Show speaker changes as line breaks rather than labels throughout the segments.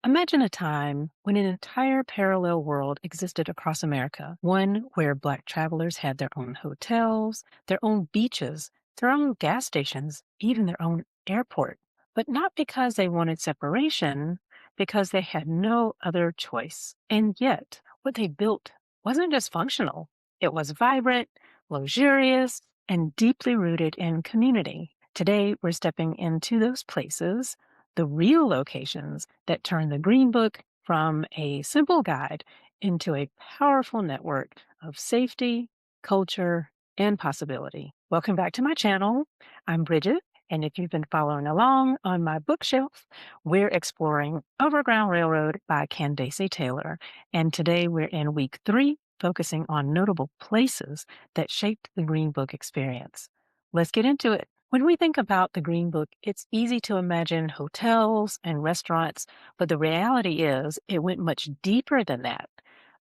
Imagine a time when an entire parallel world existed across America, one where Black travelers had their own hotels, their own beaches, their own gas stations, even their own airport. But not because they wanted separation, because they had no other choice. And yet, what they built wasn't just functional, it was vibrant, luxurious, and deeply rooted in community. Today, we're stepping into those places, the real locations that turn the Green Book from a simple guide into a powerful network of safety, culture, and possibility. Welcome back to my channel. I'm Bridget, and if you've been following along on my bookshelf, we're exploring Overground Railroad by Candacy Taylor. And today we're in week 3, focusing on notable places that shaped the Green Book experience. Let's get into it. When we think about the Green Book, it's easy to imagine hotels and restaurants, but the reality is it went much deeper than that.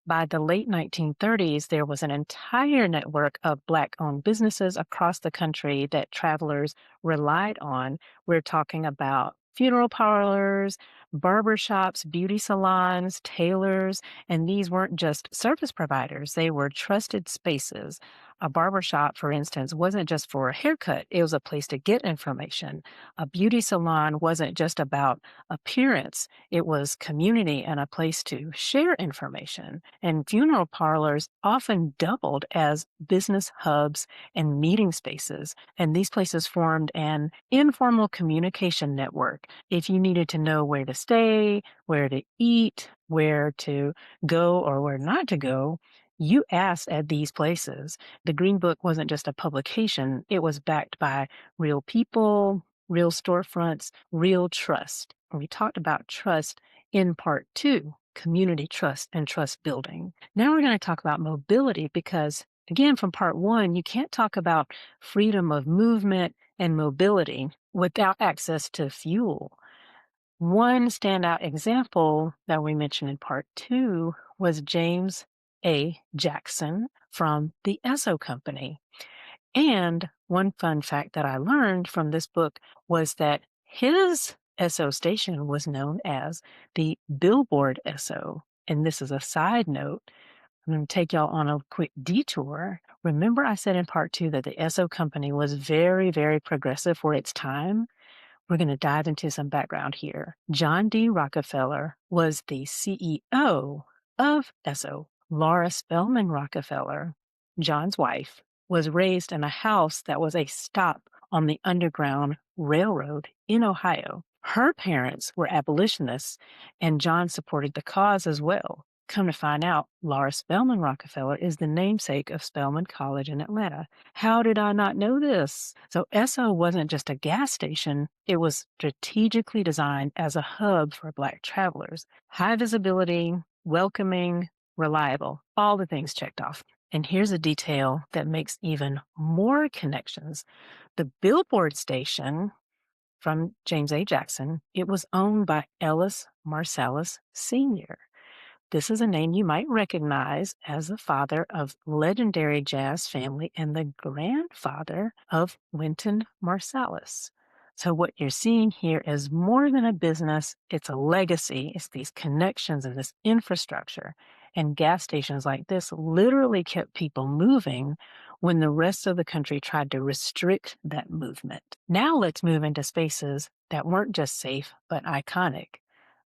By the late 1930s, there was an entire network of Black-owned businesses across the country that travelers relied on. We're talking about funeral parlors, barber shops, beauty salons, tailors, and these weren't just service providers, they were trusted spaces. A barber shop, for instance, wasn't just for a haircut, it was a place to get information. A beauty salon wasn't just about appearance, it was community and a place to share information. And funeral parlors often doubled as business hubs and meeting spaces. And these places formed an informal communication network. If you needed to know where to stay, where to eat, where to go, or where not to go, you asked at these places. The Green Book wasn't just a publication, it was backed by real people, real storefronts, real trust. And we talked about trust in part 2, community trust and trust building. Now we're going to talk about mobility because, again, from part 1, you can't talk about freedom of movement and mobility without access to fuel. One standout example that we mentioned in part 2 was James A. Jackson from the Esso Company. And one fun fact that I learned from this book was that his Esso station was known as the Billboard Esso. And this is a side note. I'm going to take y'all on a quick detour. Remember, I said in part 2 that the Esso Company was very, very progressive for its time? We're going to dive into some background here. John D. Rockefeller was the CEO of Esso. Laura Spelman Rockefeller, John's wife, was raised in a house that was a stop on the Underground Railroad in Ohio. Her parents were abolitionists, and John supported the cause as well. Come to find out, Laura Spelman Rockefeller is the namesake of Spelman College in Atlanta. How did I not know this? So Esso wasn't just a gas station, it was strategically designed as a hub for Black travelers. High visibility, welcoming, reliable, all the things checked off. And here's a detail that makes even more connections. The billboard station from James A. Jackson, it was owned by Ellis Marsalis Sr. This is a name you might recognize as the father of legendary jazz family and the grandfather of Wynton Marsalis. So what you're seeing here is more than a business, it's a legacy. It's these connections and this infrastructure. And gas stations like this literally kept people moving when the rest of the country tried to restrict that movement. Now let's move into spaces that weren't just safe, but iconic.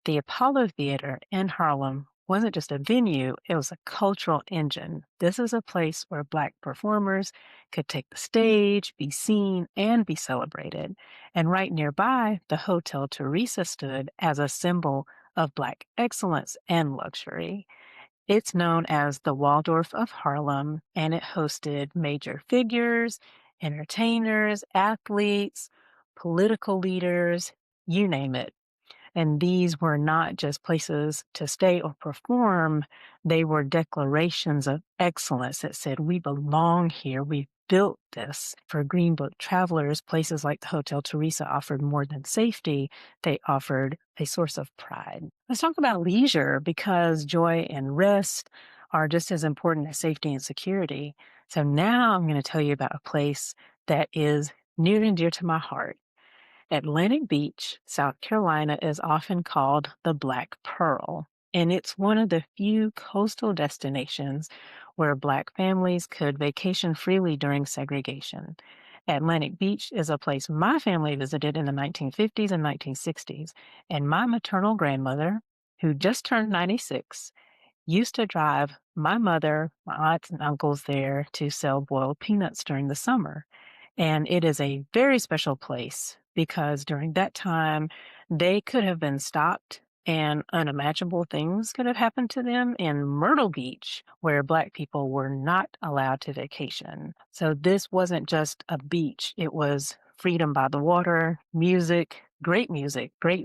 The Apollo Theater in Harlem wasn't just a venue, it was a cultural engine. This is a place where Black performers could take the stage, be seen, and be celebrated. And right nearby, the Hotel Teresa stood as a symbol of Black excellence and luxury. It's known as the Waldorf of Harlem, and it hosted major figures, entertainers, athletes, political leaders, you name it. And these were not just places to stay or perform, they were declarations of excellence that said, we belong here, we built this. For Green Book travelers, places like the Hotel Teresa offered more than safety, they offered a source of pride. Let's talk about leisure because joy and rest are just as important as safety and security. So now I'm going to tell you about a place that is near and dear to my heart. Atlantic Beach, South Carolina is often called the Black Pearl, and it's one of the few coastal destinations where Black families could vacation freely during segregation. Atlantic Beach is a place my family visited in the 1950s and 1960s, and my maternal grandmother, who just turned 96, used to drive my mother, my aunts, and uncles there to sell boiled peanuts during the summer. And it is a very special place because during that time, they could have been stopped and unimaginable things could have happened to them in Myrtle Beach, where Black people were not allowed to vacation. So this wasn't just a beach, it was freedom by the water, music, great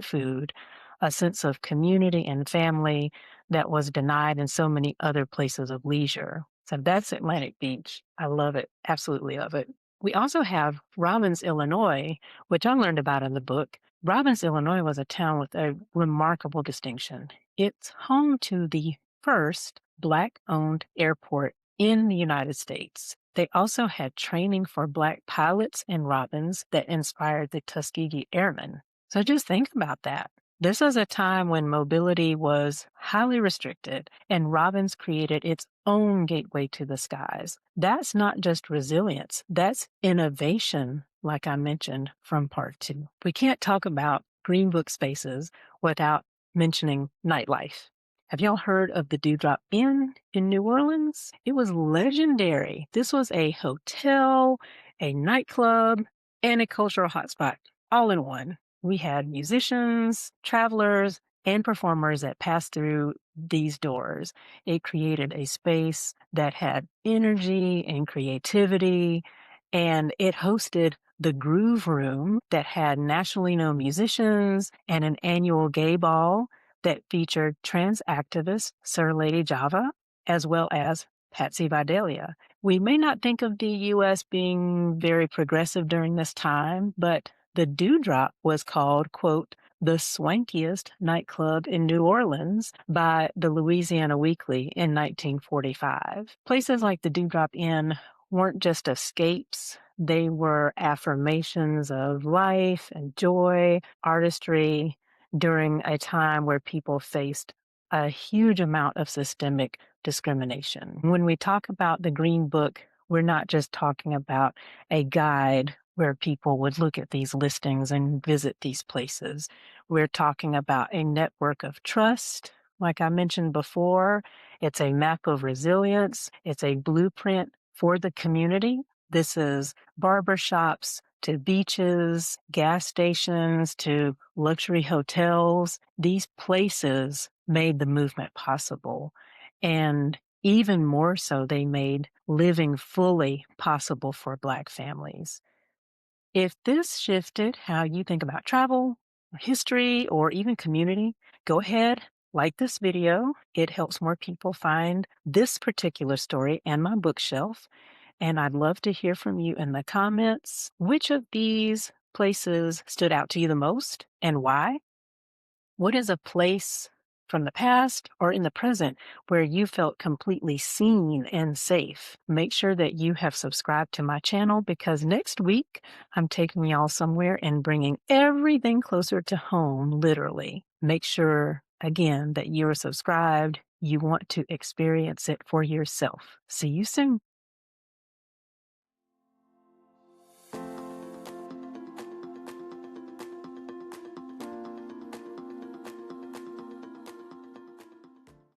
food, a sense of community and family that was denied in so many other places of leisure. So that's Atlantic Beach. I love it, absolutely love it. We also have Robbins, Illinois, which I learned about in the book. Robbins, Illinois was a town with a remarkable distinction. It's home to the first Black owned airport in the United States. They also had training for Black pilots in Robbins that inspired the Tuskegee Airmen. So just think about that. This was a time when mobility was highly restricted, and Robbins created its own gateway to the skies. That's not just resilience, that's innovation, like I mentioned from part two. We can't talk about Green Book spaces without mentioning nightlife. Have y'all heard of the Dewdrop Inn in New Orleans? It was legendary. This was a hotel, a nightclub, and a cultural hotspot all in one. We had musicians, travelers, and performers that passed through these doors. It created a space that had energy and creativity, and it hosted the Groove Room that had nationally known musicians and an annual gay ball that featured trans activist Sir Lady Java, as well as Patsy Vidalia. We may not think of the U.S. being very progressive during this time, but the Dewdrop was called, quote, the swankiest nightclub in New Orleans by the Louisiana Weekly in 1945. Places like the Dewdrop Inn weren't just escapes, they were affirmations of life and joy, artistry during a time where people faced a huge amount of systemic discrimination. When we talk about the Green Book, we're not just talking about a guide where people would look at these listings and visit these places. We're talking about a network of trust. Like I mentioned before, it's a map of resilience. It's a blueprint for the community. This is barbershops to beaches, gas stations to luxury hotels. These places made the movement possible. And even more so, they made living fully possible for Black families. If this shifted how you think about travel, history, or even community, go ahead, like this video. It helps more people find this particular story and my bookshelf. And I'd love to hear from you in the comments. Which of these places stood out to you the most and why? What is a place from the past or in the present where you felt completely seen and safe? Make sure that you have subscribed to my channel because next week I'm taking y'all somewhere and bringing everything closer to home, literally. Make sure, again, that you are subscribed. You want to experience it for yourself. See you soon.